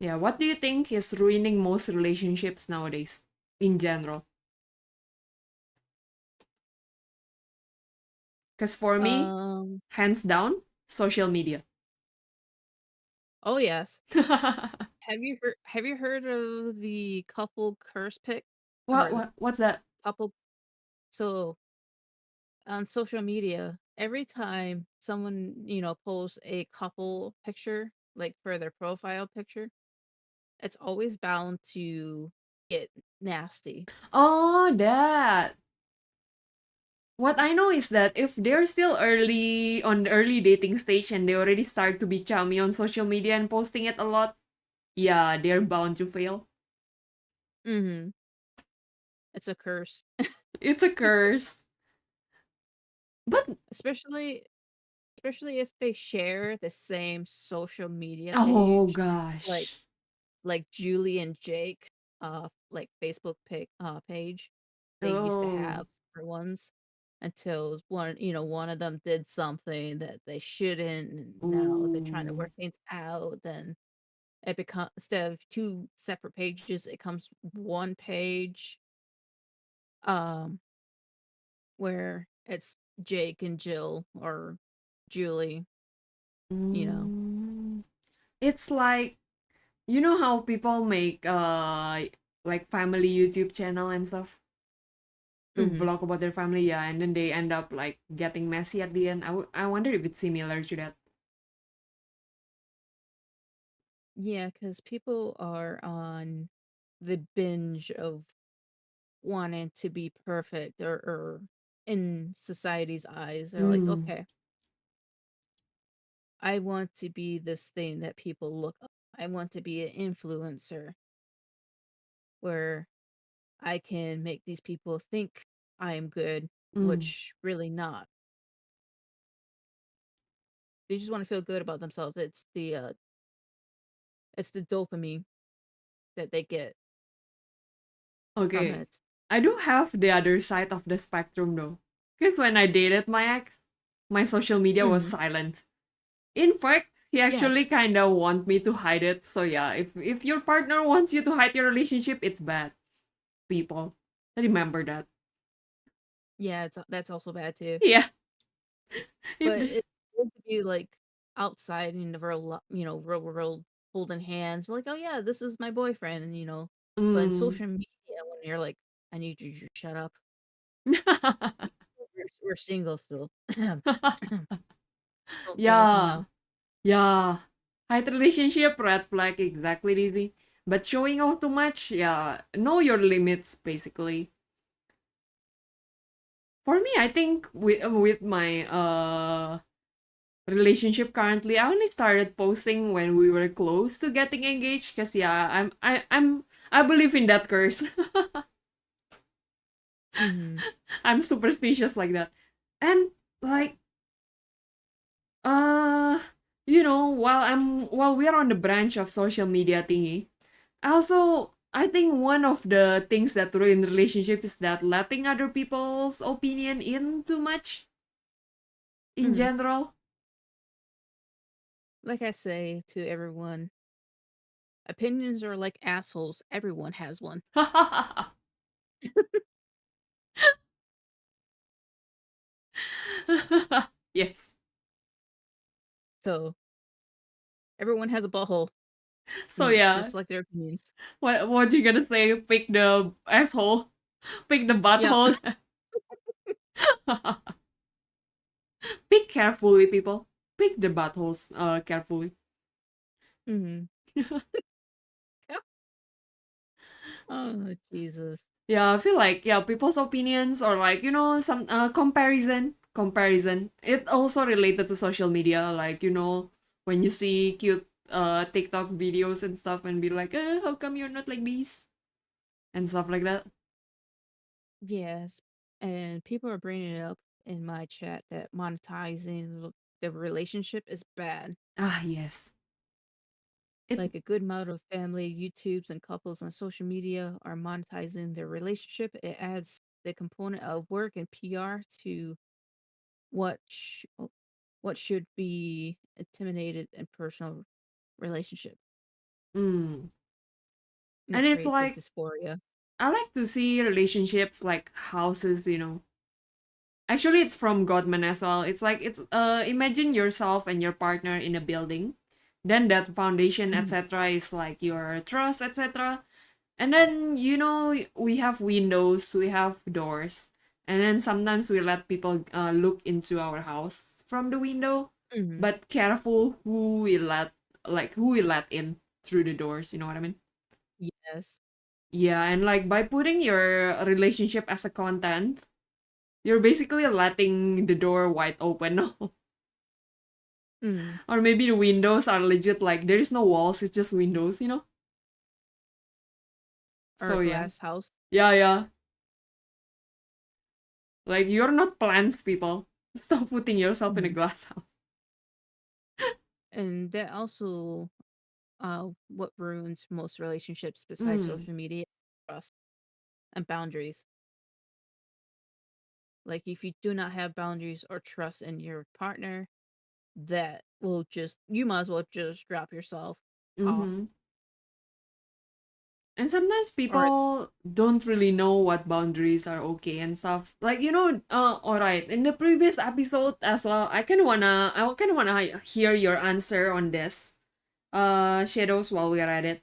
Yeah, what do you think is ruining most relationships nowadays in general? Because for me, Um, hands down, social media. oh yes. Have you heard of the couple curse pic what or what what's that? couple so on social media, every time someone, posts a couple picture, like for their profile picture, it's always bound to get nasty. Oh, that. What I know is that if they're still early on the early dating stage and they already start to be chummy on social media and posting it a lot, yeah, they're bound to fail. Mhm. It's a curse. It's a curse. But Especially especially if they share the same social media oh page, like gosh. Julie and Jake, like page they used to Oh. have for ones until one of them did something that they shouldn't, and now they're trying to Ooh. work things out. Then it becomes instead of two separate pages, it comes one page, um, where it's Jake and Jill or Julie, you know. Mm. It's like you know how people make like family YouTube channel and stuff to Mhm. vlog about their family, yeah, and then they end up like getting messy at the end. I wonder if it's similar to that. Yeah, because people are on the binge of wanting to be perfect, or in society's eyes, they're like, Mm. "Okay, I want to be this thing that people look up. I want to be an influencer where I can make these people think I am good, Mm. which really not." They just wanna feel good about themselves. It's the dopamine that they get from Okay. it. I do have the other side of the spectrum though. Because when I dated my ex, my social media was Mhm. silent. In fact, he Yeah. actually kind of want me to hide it. So yeah, if your partner wants you to hide your relationship, it's bad. People, remember that. Yeah, that's also bad too. Yeah. If But the, it's good to be, like, outside in the real world holding hands, like, "Oh, yeah, this is my boyfriend," but in mm. social media, when you're like, "I need you to shut up. We're single still. Don't say anything Yeah. now." Yeah. Hide relationship, red flag, exactly, Dizzy. But showing off too much, yeah. Know your limits, basically. For me, I think with my relationship currently, I only started posting when we were close to getting engaged. Cause yeah, I believe in that curse. Mhm. I'm superstitious like that. And like uh while we're on the branch of social media thingy, also I think one of the things that ruin relationship is that letting other people's opinion in too much in Mhm. general. Like I say to everyone, opinions are like assholes, everyone has one. Yes. So, everyone has a butthole, So yeah, just like their opinions. what you gonna say? Pick the asshole. Pick the Yep. butthole. Pick carefully, people. Pick the buttholes carefully. Mhm. Oh, Jesus. Yeah, I feel like yeah, people's opinions or like some comparison. It also related to social media, like when you see cute TikTok videos and stuff and be like, how come you're not like this and stuff like that. Yes, and people are bringing it up in my chat that monetizing the relationship is bad. Ah yes, it. Like a good amount of family, YouTubes, and couples on social media are monetizing their relationship. It adds the component of work and PR to what sh- what should be intimidated and personal relationship. Mm. and And it it's creates a like dysphoria. I like to see relationships like houses, Actually, it's from Godman as well. It's like imagine yourself and your partner in a building. Then that foundation, Mhm, etc., is like your trust, etc. And then we have windows, we have doors, and then sometimes we let people look into our house from the window, mhm, but careful who we let in through the doors. You know what I mean? yes. Yeah, and like by putting your relationship as a content, you're basically letting the door wide open. Mm, Or maybe the windows are legit, like there is no walls, it's just windows. or a So yeah. glass house. Yeah, yeah. Like you're not plants, people. Stop putting yourself in a Mhm. glass house. And that also what ruins most relationships besides Mm. social media, trust and boundaries. Like if you do not have boundaries or trust in your partner, that will just you might as well just drop yourself off. Mm-hmm. And sometimes Or people don't really know what boundaries are okay and stuff. Like, alright, in the previous episode as well, I kinda wanna hear your answer on this. Shadows while we're at it.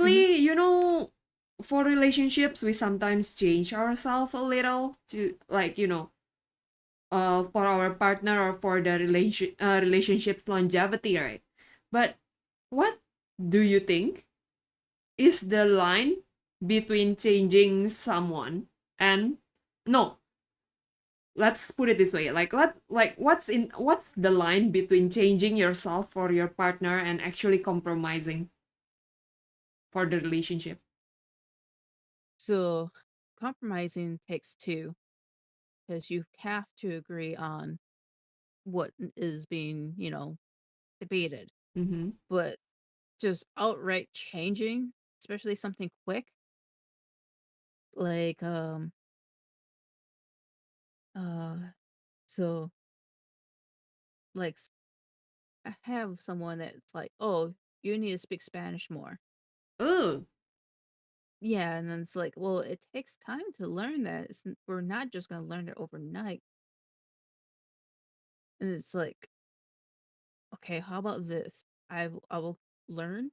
mhm, Basically, for relationships, we sometimes change ourselves a little to like, for our partner or for the relationship's longevity, right? But what do you think is the line between changing someone and no? Let's put it this way: what's the line between changing yourself for your partner and actually compromising for the relationship? so compromising takes two because you have to agree on what is being, debated. Mm-hmm. But just outright changing, especially something quick, like uh so like I have someone that's like, "Oh, you need to speak Spanish more." Oh, Yeah, and then it's like, well, it takes time to learn that. We're not just going to learn it overnight. And it's like, okay, how about this? I will learn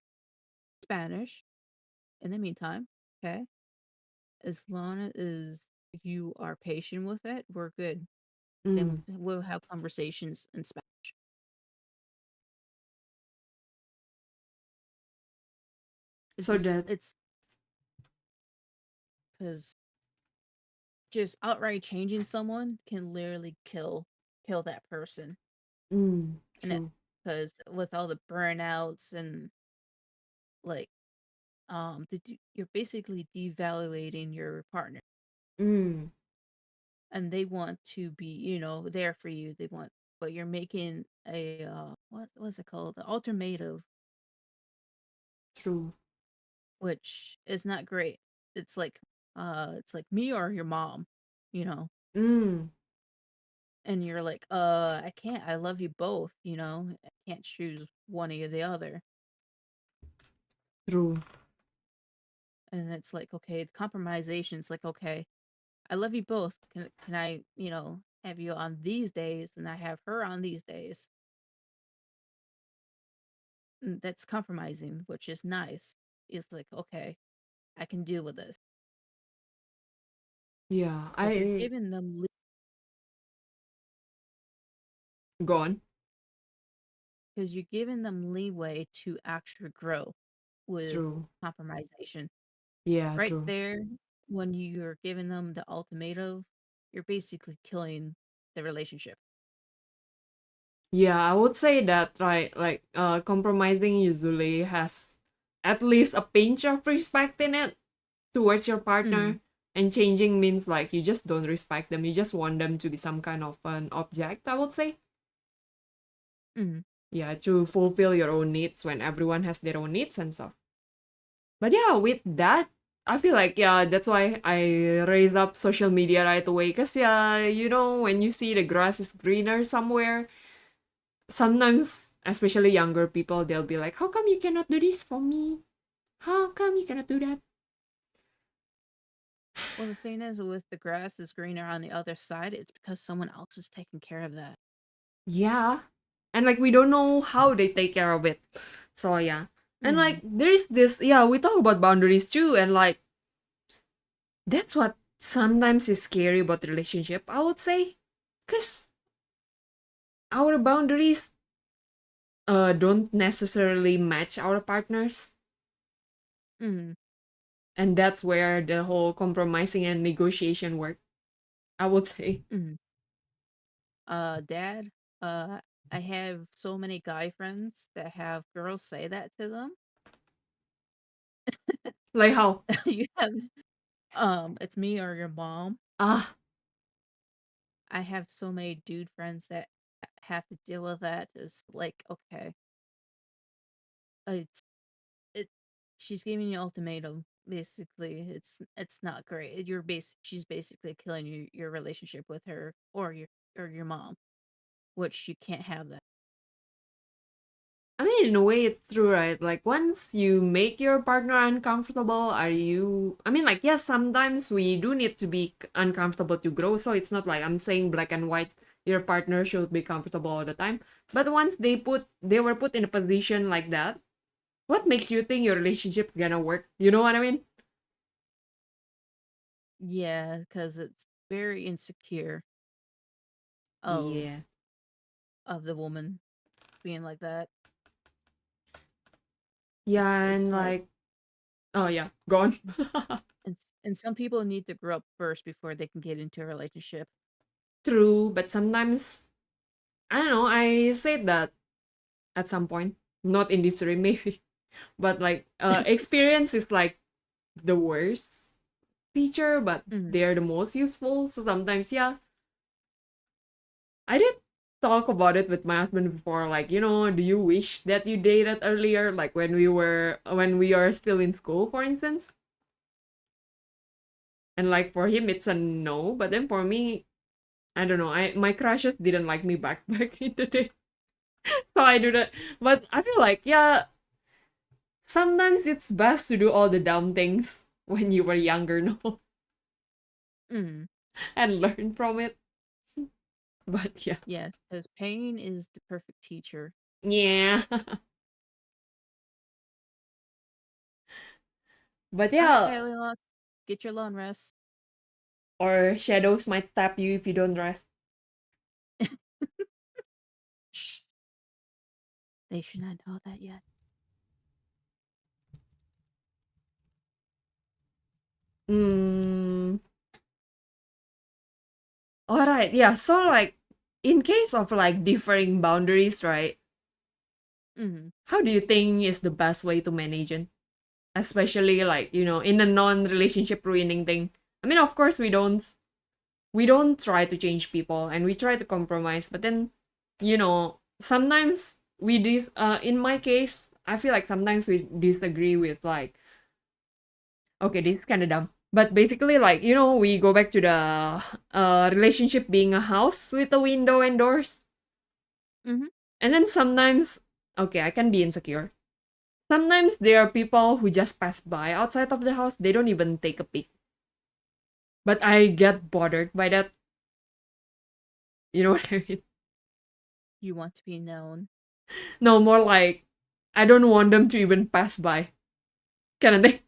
Spanish in the meantime. Okay, as long as you are patient with it, we're good. Then mm. we'll have conversations in Spanish. It's So just that it's because just outright changing someone can literally kill that person. And it true. because with all the burnouts and like you're basically devaluating your partner, Mm, and they want to be, there for you. They want, but you're making a what's it called, the alternative, true. which is not great. It's like me or your mom, you know Mm, and you're like, I can't, I love you both, I can't choose one or the other. true. And it's like, okay, the compromisation is like, okay, I love you both. Can I, have you on these days and I have her on these days? That's compromising, which is nice. It's like, okay, I can deal with this Yeah, because I gone. you're giving them leeway to actually grow with True. compromisation. Yeah, Right true. there, when you're giving them the ultimatum, you're basically killing the relationship. Yeah, I would say that, right, like compromising usually has at least a pinch of respect in it towards your Mm, partner, and changing means like you just don't respect them. You just want them to be some kind of an object, I would say. mm. Yeah, to fulfill your own needs when everyone has their own needs and stuff. But yeah, with that, I feel like, yeah, that's why I raised up social media right away. Cause yeah, when you see the grass is greener somewhere, sometimes especially younger people, they'll be like, how come you cannot do this for me? How come you cannot do that? Well, the thing is, with the grass is greener on the other side, it's because someone else is taking care of that. Yeah. And like we don't know how they take care of it. So yeah. And Mm-hmm. like there's this, yeah, we talk about boundaries too, and like that's what sometimes is scary about the relationship, I would say. Cause our boundaries don't necessarily match our partners. Mm-hmm. And that's where the whole compromising and negotiation work, I would say. Mm-hmm. Dad, uh, I have so many guy friends that have girls say that to them. Like how? You have, it's me or your mom. Ah, I have so many dude friends that have to deal with that. It's like, okay, it's it. She's giving you ultimatum. Basically, it's not great. She's basically killing your relationship with her or your mom, which you can't have that. I mean, in a way, it's true, right? Like, once you make your partner uncomfortable, are you. I mean, like, yes, sometimes we do need to be uncomfortable to grow. So it's not like I'm saying black and white, your partner should be comfortable all the time. But once they were put in a position like that, what makes you think your relationship's gonna work? You know what I mean? Yeah, because it's very insecure of Yeah. the woman being like that. Yeah, and It's like like, oh, yeah, go on. and some people need to grow up first before they can get into a relationship. True, but sometimes, I don't know, I said that at some point. Not in this room, maybe. But like experience is like the worst teacher, but Mm. they're the most useful. So sometimes, yeah, I did talk about it with my husband before. Like, do you wish that you dated earlier, like when we are still in school, for instance? And like for him, it's a no. But then for me, I don't know. I my crushes didn't like me back back in the day, so I do that. But I feel like, yeah, sometimes it's best to do all the dumb things when you were younger, no, Mm. and learn from it. But yeah. Yes, because pain is the perfect teacher. Yeah. But All right, yeah, Kylie, get your long rest. or shadows might stab you if you don't rest. Shh, they should not know that yet. Mm. All right. Yeah. So like, in case of like differing boundaries, right? Mm. How do you think is the best way to manage it? Especially like in a non-relationship ruining thing. I mean, of course, we don't try to change people and we try to compromise, but then sometimes in my case, I feel like sometimes we disagree with like, okay, this is kind of dumb, but basically like we go back to the relationship being a house with a window and doors. Mm-hmm. And then sometimes, okay, I can be insecure. Sometimes there are people who just pass by outside of the house, they don't even take a peek, but I get bothered by that. You know what I mean? You want to be known, No, more like I don't want them to even pass by, kind of thing.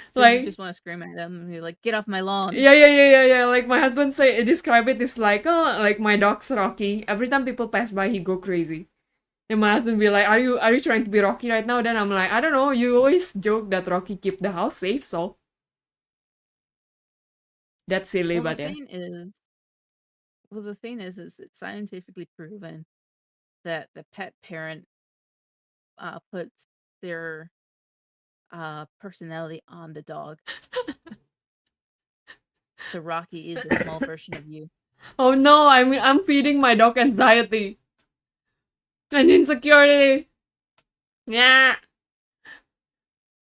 so you Like, just want to scream at them and be like, "Get off my lawn!" yeah, yeah, yeah, yeah, yeah. Like my husband describe it is like, oh, like my dog's Rocky. Every time people pass by, he go crazy. And my husband be like, are you trying to be Rocky right now? Then I'm like, I don't know. You always joke that Rocky keep the house safe, so that's silly, Well, the but yeah. thing is, is it's scientifically proven that the pet parent puts their personality on the dog. So Rocky is a small version of you. Oh no, I'm feeding my dog anxiety and insecurity. Yeah.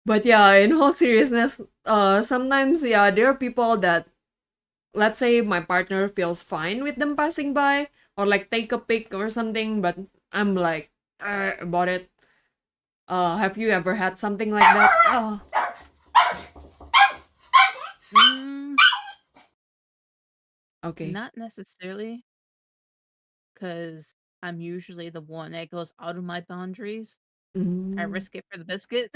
But yeah, in all seriousness, sometimes yeah, there are people that, let's say my partner feels fine with them passing by or like take a pic or something, but I'm like about it. Have you ever had something like that? Mm, Okay. not necessarily, because I'm usually the one that goes out of my boundaries. I Mm. risk it for the biscuit.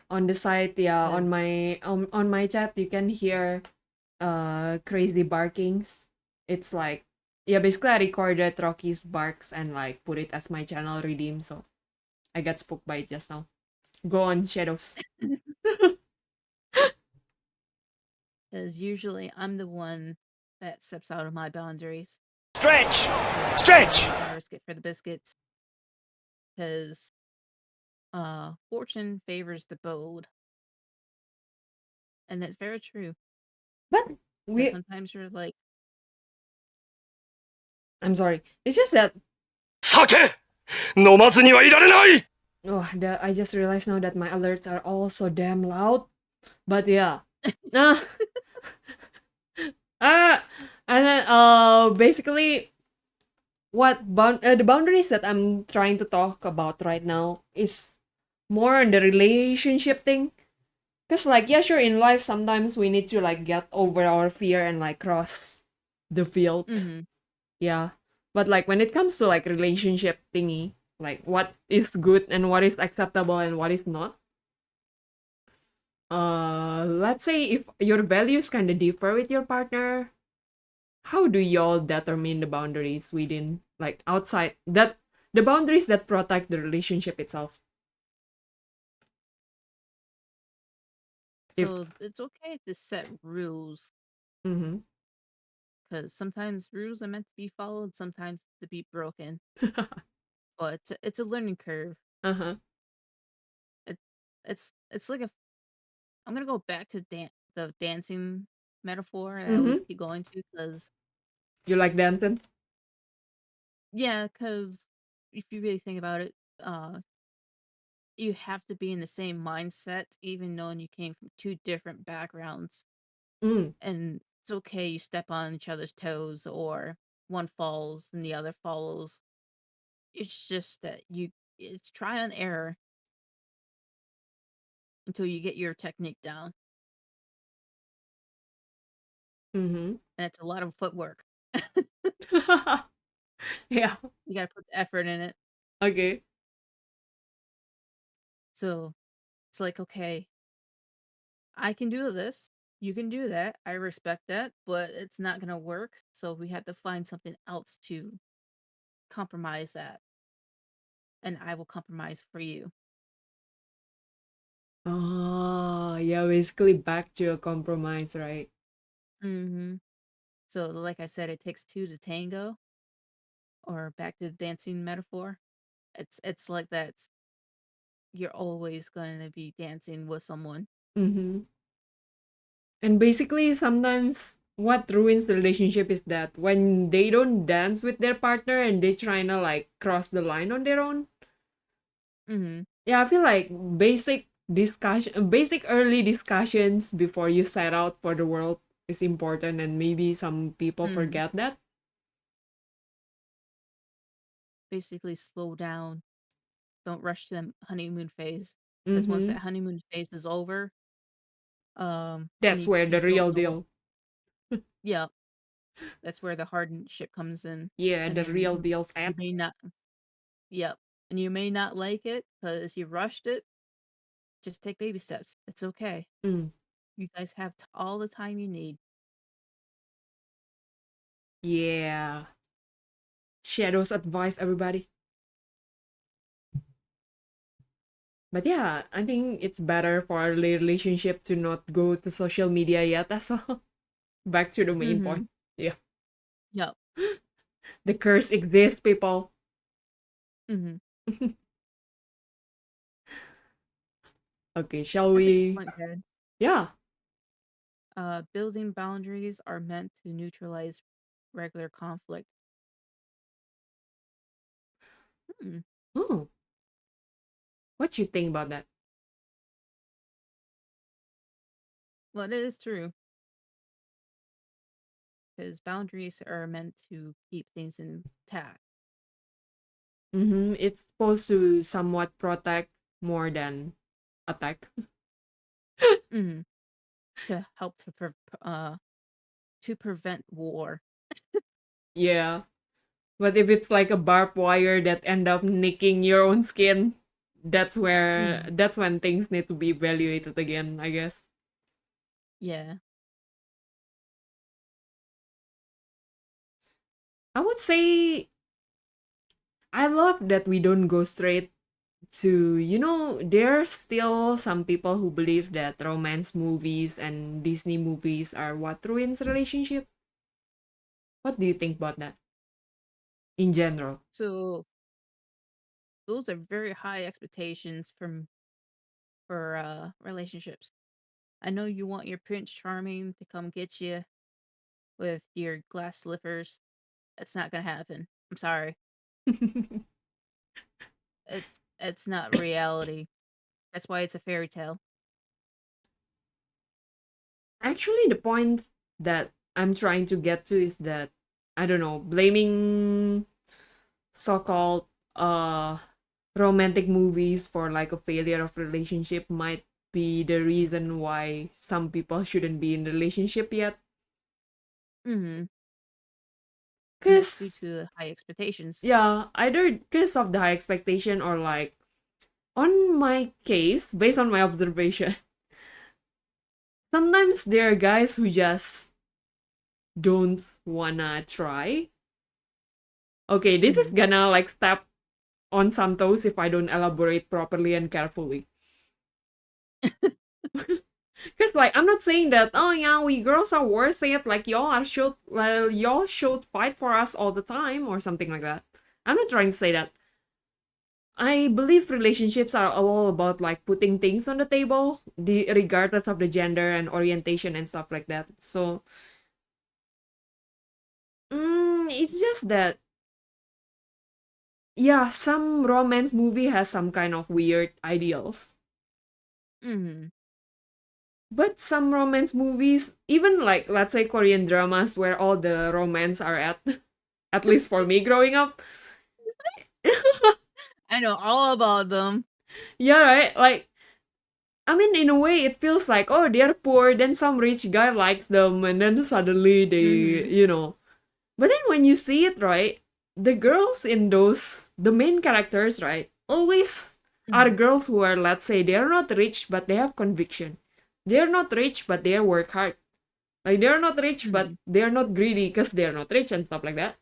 On the side, yeah, Because on my chat, you can hear crazy barkings. It's like, yeah, basically I recorded Rocky's barks and like put it as my channel redeem. So I got spooked by it just now. Go on, Shadows. usually I'm the one that steps out of my boundaries. Stretch! Because I'm Stretch! not gonna risk it for the biscuits. Because fortune favors the bold, and that's very true. But Because we, sometimes you're like, I'm sorry. It's just that, 酒飲まずにはいられない oh, I just realized now that my alerts are all so damn loud. But yeah. Uh, uh, and then, basically, the boundaries that I'm trying to talk about right now is more on the relationship thing. Cause like yeah, sure, in life sometimes we need to like get over our fear and like cross the field. mm-hmm. Yeah. But like when it comes to like relationship thingy, like what is good and what is acceptable and what is not. Let's say if your values kind of differ with your partner, how do y'all determine the boundaries within like outside that the boundaries that protect the relationship itself? If So it's okay to set rules mm-hmm. because sometimes rules are meant to be followed, sometimes to be broken. But it's a learning curve. Uh-huh. It, it's like a. I'm gonna go back to the dancing metaphor that I always Mm-hmm. keep going to because You like dancing? yeah, because if you really think about it, uh, you have to be in the same mindset, even knowing you came from two different backgrounds. Mm. And it's okay you step on each other's toes or one falls and the other follows. It's just that it's try and error until you get your technique down. Mm-hmm. And it's a lot of footwork. Yeah. You got to put the effort in it. Okay. So it's like, okay, I can do this. You can do that. I respect that, but it's not going to work. So we have to find something else to compromise that. And I will compromise for you. Oh, yeah, basically back to a compromise, right? Hmm. So, like I said, it takes two to tango, or back to the dancing metaphor. It's like that. You're always going to be dancing with someone. Mm-hmm. And basically, sometimes what ruins the relationship is that when they don't dance with their partner and they trying to like cross the line on their own. Hmm. Yeah, I feel like basic early discussions before you set out for the world is important, and maybe some people Hmm. forget that. Basically, slow down. Don't rush to the honeymoon phase, because once Mm-hmm. that honeymoon phase is over, and That's where you the don't real know what. deal. Yeah, that's where the hardship comes in, Yeah, and the then real deal's you at. may not. Yep, and you may not like it because you rushed it. Just take baby steps. It's okay. Mm. You guys have all the time you need. Yeah. Shadows advice, everybody. But yeah, I think it's better for our relationship to not go to social media yet as well. Back to the main Mm-hmm. point. Yeah. Yep. The curse exists, people. Mm-hmm. Okay, shall That's a good we? point, Jared. Yeah. Building boundaries are meant to neutralize regular conflict. Hmm. Oh, what you think about that? Well, it is true because boundaries are meant to keep things intact. It's supposed to somewhat protect more than attack. Mm-hmm. To help to prevent war. Yeah. But if it's like a barbed wire that end up nicking your own skin, Mm-hmm. that's when things need to be evaluated again, I guess. Yeah. I would say I love that we don't go straight to, there's still some people who believe that romance movies and Disney movies are what ruins relationship. What do you think about that in general? So those are very high expectations for relationships. I know you want your Prince Charming to come get you with your glass slippers. That's not gonna happen. I'm sorry. It's not reality. That's why it's a fairy tale. Actually, the point that I'm trying to get to is that I don't know, blaming so-called uh romantic movies for like a failure of relationship might be the reason why some people shouldn't be in relationship yet. Mm-hmm. And that's due Cause to high expectations. yeah, either because of the high expectation or like on my case, based on my observation, sometimes there are guys who just don't wanna try. Okay, this is Mm-hmm. gonna like step on some toes if I don't elaborate properly and carefully. Cause like I'm not saying that oh yeah we girls are worth it like y'all should fight for us all the time or something like that. I'm not trying to say that. I believe relationships are all about like putting things on the table, regardless of the gender and orientation and stuff like that. So, it's just that yeah, some romance movie has some kind of weird ideals, Mm-hmm. but some romance movies, even like let's say Korean dramas where all the romance are at least for me growing up. I know all about them. Yeah, right. Like I mean, in a way, it feels like, oh, they're poor, then some rich guy likes them, and then suddenly Mm-hmm. they. But then when you see it, right, the girls in the main characters, right, always are Mm-hmm. girls who are, let's say, they're not rich, but they have conviction. They're not rich, but they work hard. Like, they're not rich, Mm-hmm. but they're not greedy because they're not rich and stuff like that.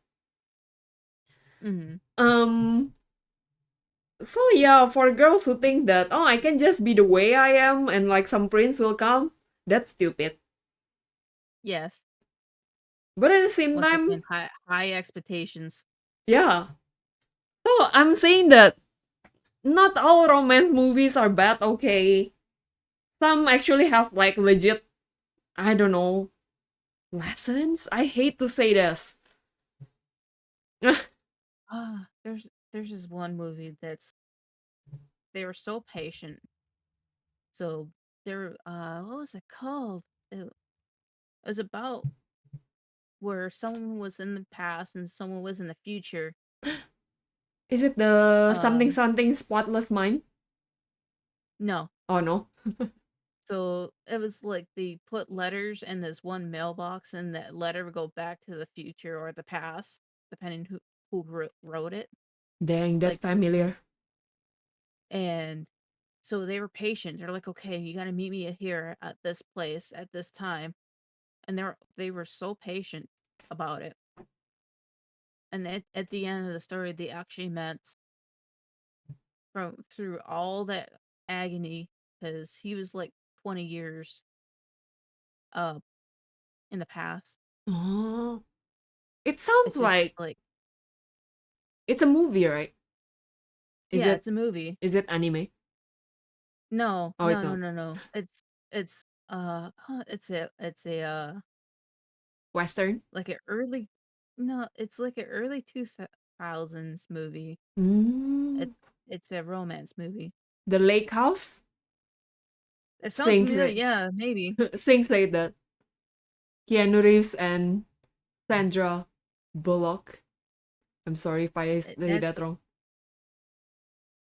Mm-hmm. Um, so yeah, for girls who think that, oh, I can just be the way I am and like some prince will come, that's stupid. Yes. But at the same Once time, again, high expectations. yeah. So I'm saying that not all romance movies are bad, okay? Some actually have like legit, I don't know, lessons? I hate to say this. There's this one movie that's they were so patient. So they're what was it called? It was about where someone was in the past and someone was in the future. Is it the something Um, something spotless mind? no. Oh no. So it was like they put letters in this one mailbox, and that letter would go back to the future or the past, depending who wrote it. Dang, that's Like, familiar. and so they were patient. They're like, okay, you got to meet me here at this place at this time, and they were so patient about it. And at the end of the story, they actually met from through all that agony because he was like 20 years uh in the past. Oh. It sounds It's just like like, it's a movie, right? Is yeah, it it's a movie. is it anime? No, Oh, it's no, no, not. no, no. It's a Western? like a early no, it's like an early 2000s movie. Mm. It's it's a romance movie. The Lake House? It sounds Things familiar. like Yeah, maybe. things like that. Keanu Reeves and Sandra Bullock. I'm sorry if I say that That's wrong.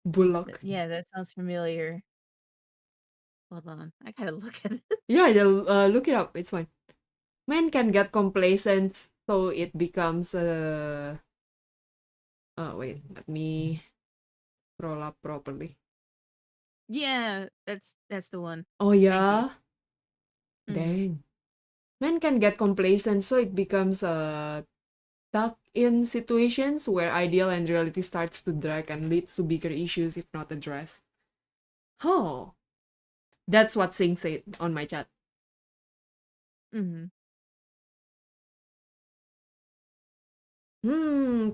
Bullock. Yeah, that sounds familiar. Hold on, I gotta look at it. Yeah, look it up. It's fine. Men can get complacent, so it becomes oh wait, let me scroll up properly. Yeah, that's the one. Oh Thank you. yeah, Mm-hmm. dang. Men can get complacent, so it becomes stuck in situations where ideal and reality starts to drag and leads to bigger issues if not addressed. Oh, that's what Sing said on my chat. Mm-hmm.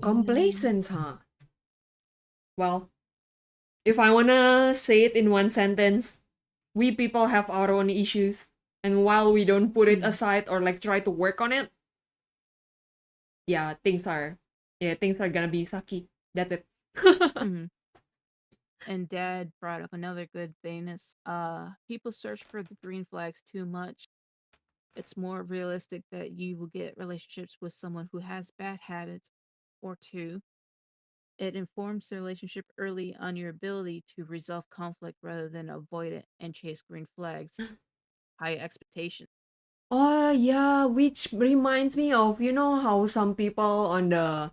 Yeah. Complacence, huh? Well, if I wanna say it in one sentence, we people have our own issues. And while we don't put it Mm-hmm. aside or like try to work on it, yeah, things are gonna be sucky. That's it. Mm-hmm. And Dad brought up another good thing is people search for the green flags too much. It's more realistic that you will get relationships with someone who has bad habits or two. It informs the relationship early on your ability to resolve conflict rather than avoid it and chase green flags. High expectations. Oh yeah, which reminds me of how some people on the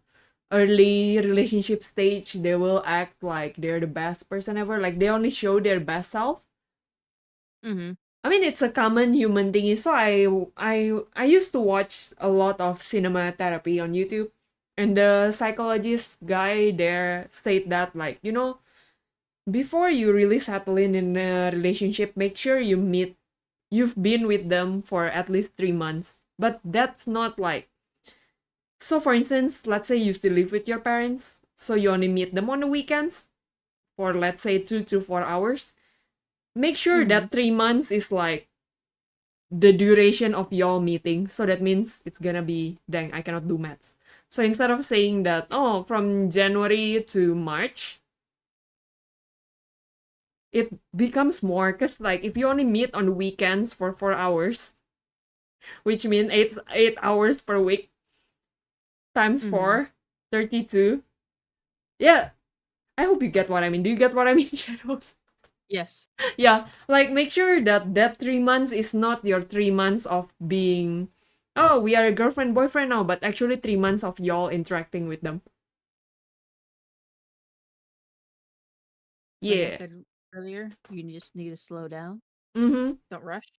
early relationship stage they will act like they're the best person ever, like they only show their best self. Mm-hmm. I mean, it's a common human thing. So I used to watch a lot of cinema therapy on YouTube, and the psychologist guy there said that like before you really settle in a relationship, make sure you've been with them for at least 3 months. But that's not like so. For instance, let's say you still live with your parents, so you only meet them on the weekends for let's say 2 to 4 hours. Make sure Mm-hmm. that 3 months is like the duration of your meeting. So that means it's gonna be, dang, I cannot do maths. So instead of saying that, oh, from January to March, it becomes more because like if you only meet on weekends for 4 hours, which means eight hours per week times Mm-hmm. 4, 32. Yeah, I hope you get what I mean. Do you get what I mean, Shadows? Yes. Yeah, like make sure that that 3 months is not your 3 months of being, oh, we are a girlfriend boyfriend now, but actually 3 months of y'all interacting with them. Like I Yeah. said earlier, you just need to slow down. Mm-hmm. Don't rush.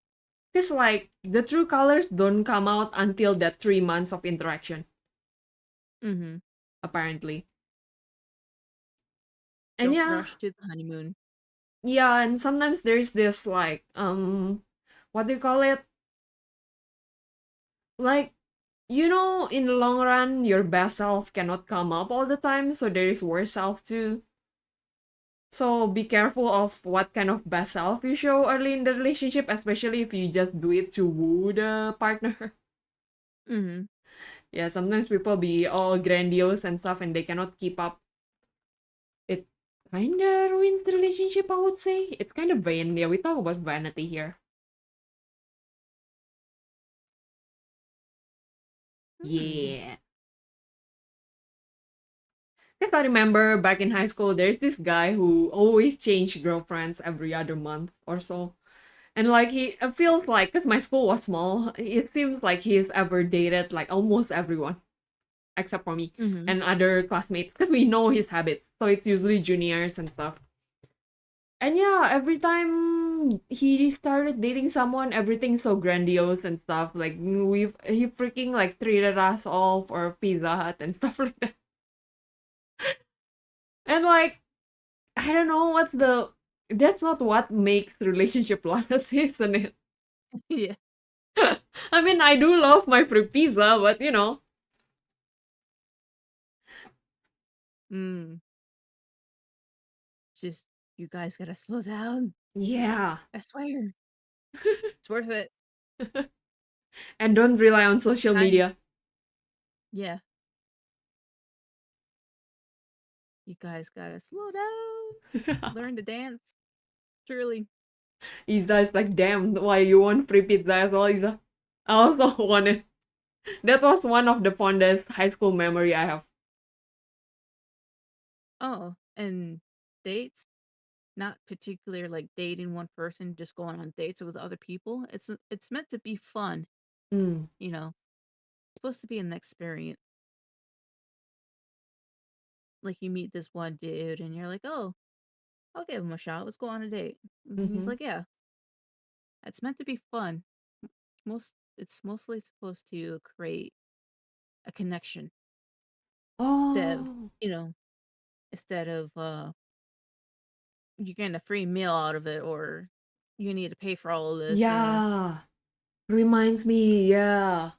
Because like the true colors don't come out until that 3 months of interaction, Mm-hmm. apparently. And Don't yeah, rush to the honeymoon. yeah, and sometimes there's this like what do you call it? Like in the long run, your best self cannot come up all the time, so there is worse self too. So be careful of what kind of best self you show early in the relationship, especially if you just do it to woo the partner. Mm-hmm. Yeah, sometimes people be all grandiose and stuff and they cannot keep up. It kinda ruins the relationship, I would say. It's kind of vain. Yeah, we talk about vanity here. Mm-hmm. Yeah. Because I remember back in high school, there's this guy who always changed girlfriends every other month or so. And like it feels like, because my school was small, it seems like he's ever dated like almost everyone except for me Mm-hmm. and other classmates because we know his habits. So it's usually juniors and stuff. And yeah, every time he started dating someone, everything's so grandiose and stuff. Like he freaking like treated us all for Pizza Hut and stuff like that. And like I don't know what's the that's not what makes relationship last, isn't it? Yeah. I mean, I do love my free pizza, but Mm. Just you guys gotta slow down. yeah. I swear. It's worth it. And don't rely on social Time. media. Yeah. You guys gotta slow down. Learn to dance. Truly. Isa is like, damn, why you want free pizza as well, Isa? I also want it. That was one of the fondest high school memory I have. Oh, and dates, not particular like dating one person, just going on dates with other people. It's meant to be fun, Mm. you know. It's supposed to be an experience. Like you meet this one dude and you're like, "Oh, I'll give him a shot. Let's go on a date." And he's Mm-hmm. like, "Yeah." It's meant to be fun. It's mostly supposed to create a connection instead of, Oh, you know, instead of you getting a free meal out of it or you need to pay for all of this or yeah. Reminds me, yeah.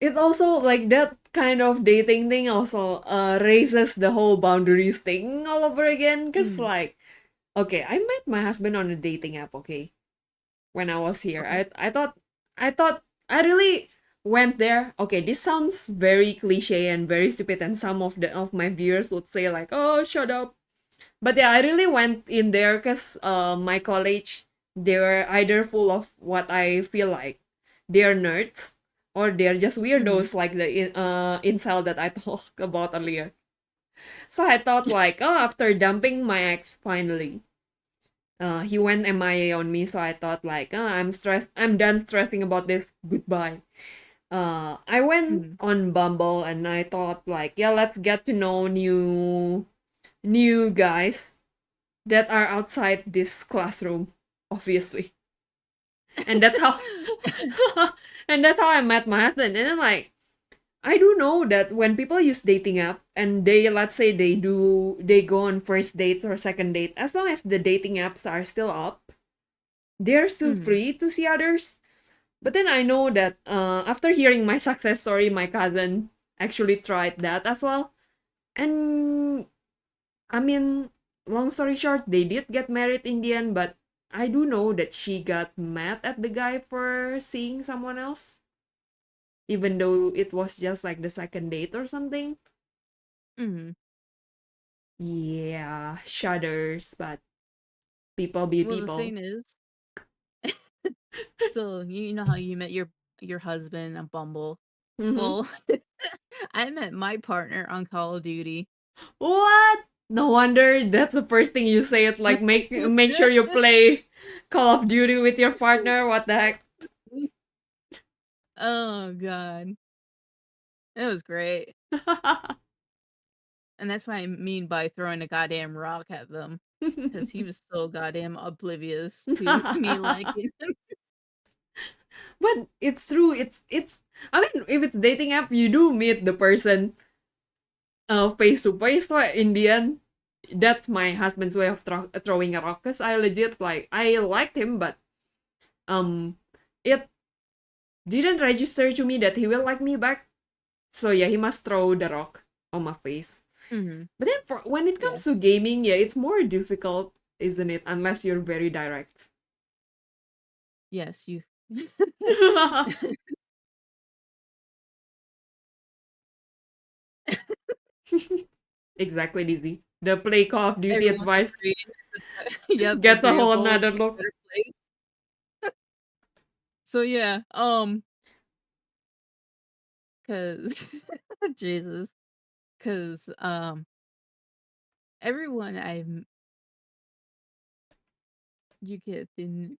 It's also like that kind of dating thing also raises the whole boundaries thing all over again. Cause mm, like, okay, I met my husband on a dating app, okay, when I was here. okay. I thought I really went there. Okay, this sounds very cliche and very stupid, and some of my viewers would say like, "Oh, shut up." But yeah, I really went in there because my college, they were either full of what I feel like they're nerds or they're just Mhm. weirdos like the incel that I talked about earlier. So I thought like, oh, after dumping my ex finally, he went MIA on me. So I thought like, oh, I'm stressed. I'm done stressing about this. Goodbye. I went Mhm. on Bumble and I thought like, yeah, let's get to know new guys that are outside this classroom, obviously. And that's how and that's how I met my husband. And I'm like, I do know that when people use dating app and they, let's say they go on first dates or second date, as long as the dating apps are still up, they're still Mhm. free to see others. But then I know that after hearing my success story, my cousin actually tried that as well. And I mean, long story short, they did get married in the end, but I do know that she got mad at the guy for seeing someone else, even though it was just like the second date or something. Mhm. Yeah, shudders, but people be Well, the people. thing is, so you know how you met your husband on Bumble. Mm-hmm. Well, I met my partner on Call of Duty. What? No wonder that's the first thing you say. It like make sure you play Call of Duty with your partner. What the heck? Oh god. It was great. And that's what I mean by throwing a goddamn rock at them. Because he was so goddamn oblivious to me liking him. But it's true. It's. I mean, if it's dating app, you do meet the person face to face. So in the end, that's my husband's way of throwing a rock. Cause I legit like I liked him, but um, it didn't register to me that he will like me back. So yeah, he must throw the rock on my face. Mhm. But then for when it Yeah. comes to gaming, yeah, it's more difficult, isn't it? Unless you're very direct. Yes, you Exactly, Dizzy. The play Call of Duty everyone's advice agreeing. Yep, gets a whole agreeable. another look. Better place. So yeah, 'cause Jesus, 'cause, everyone you get the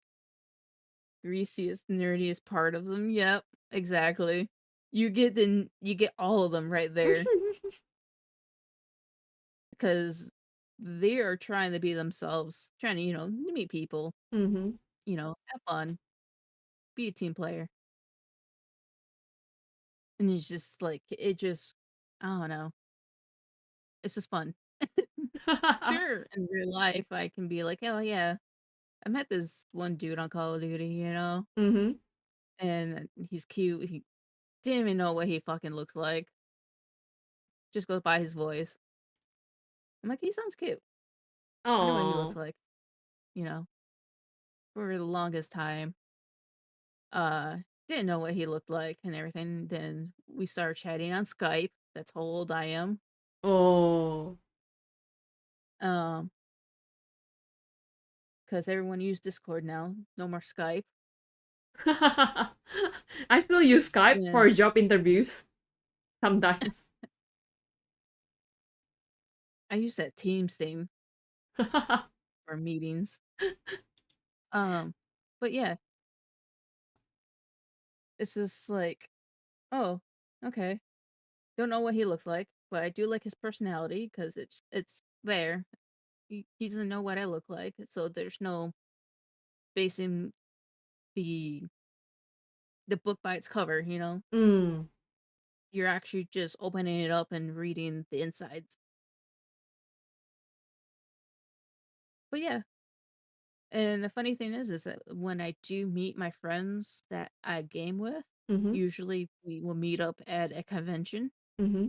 greasiest, nerdiest part of them. Yep, exactly. You get all of them right there because they are trying to be themselves, trying to, meet people, Mm-hmm. have fun, be a team player. And it's just like I don't know. It's just fun. Sure, in real life I can be like, "Oh yeah, I met this one dude on Call of Duty, Mm-hmm. and he's cute. He didn't even know what he fucking looks like. Just goes by his voice." I'm like, "He sounds cute. Wonder what he looks Oh. like." You know, for the longest time, didn't know what he looked like and everything. Then we started chatting on Skype. That's how old I am. Oh. Um, because everyone use Discord now. No more Skype. I still use Skype Yeah, for job interviews sometimes. I use that Teams thing. or meetings. But yeah, it's just like, oh, okay. Don't know what he looks like, but I do like his personality because it's there. He doesn't know what I look like, so there's no basing the the book by its cover. Mm. You're actually just opening it up and reading the insides. But yeah, and the funny thing is that when I do meet my friends that I game with, Mm-hmm. usually we will meet up at a convention. Mm-hmm.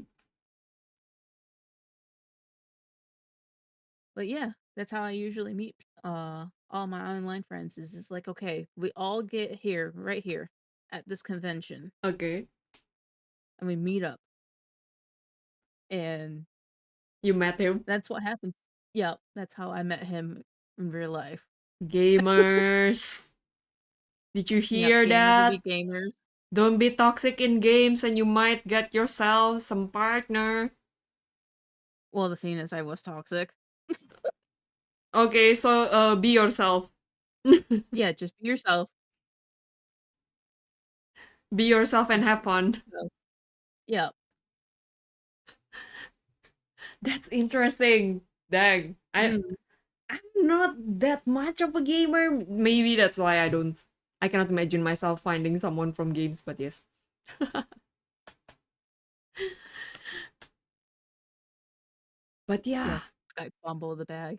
But yeah, that's how I usually meet all my online friends is just like, okay, we all get here right here at this convention Okay. and we meet up. And You met him? that's what happened. Yeah, that's how I met him in real life. Gamers. Did you Yep, hear gamers will be that? gamers. Don't be toxic in games and you might get yourself some partner. Well, the thing is I was toxic. Okay, so be yourself. Yeah, just be yourself. Be yourself and Just have fun. so, yeah. That's interesting. Dang. Mm. I'm not that much of a gamer. Maybe that's why I cannot imagine myself finding someone from games, but yes. But yeah. Yes, Skype fumble the bag.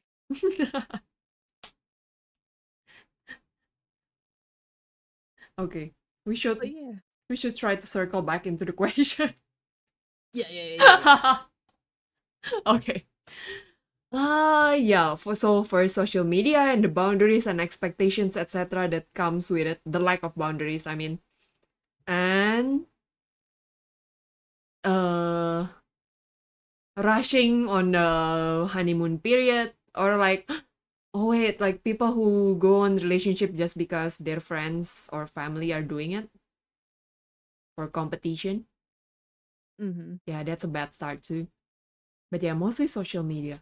Okay. We should But yeah. we should try to circle back into the question. Yeah. Okay. Yeah, for social media and the boundaries and expectations, etc., that comes with it, the lack of boundaries, I mean. And uh rushing on the honeymoon period, or like oh wait, like people who go on relationship just because their friends or family are doing it for competition. Mm-hmm. Yeah, that's a bad start too. But yeah, mostly social media.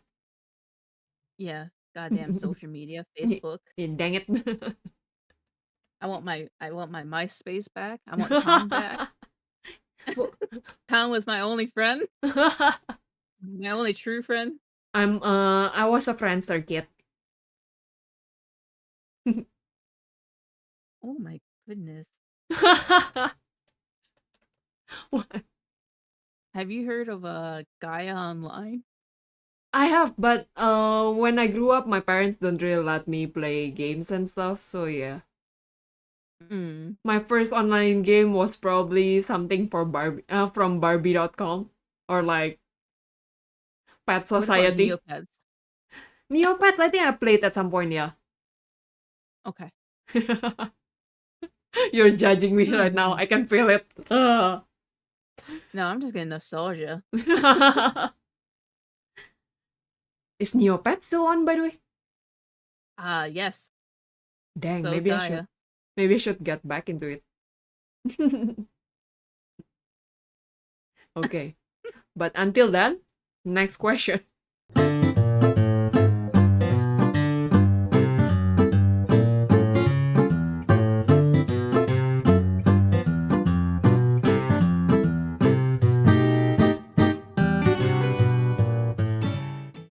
Yeah. Goddamn social media, Facebook. Dang it. I want my MySpace back. I want Tom back. Tom was my only friend. My only true friend. I was a Friendster kid. Oh my goodness. What? Have you heard of a Gaia Online? I have, but when I grew up, my parents don't really let me play games and stuff. So yeah, Mm. my first online game was probably something for Barbie, from Barbie.com or like Pet What about Society. Neopets? Neopets, I think I played at some point. Yeah. Okay. You're judging me right now. Hmm. I can feel it. No, I'm just getting nostalgia. Is Neopets still on, by the way? Yes. Dang, So is maybe I should. Gaia. Maybe I should get back into it. Okay. But until then, next question.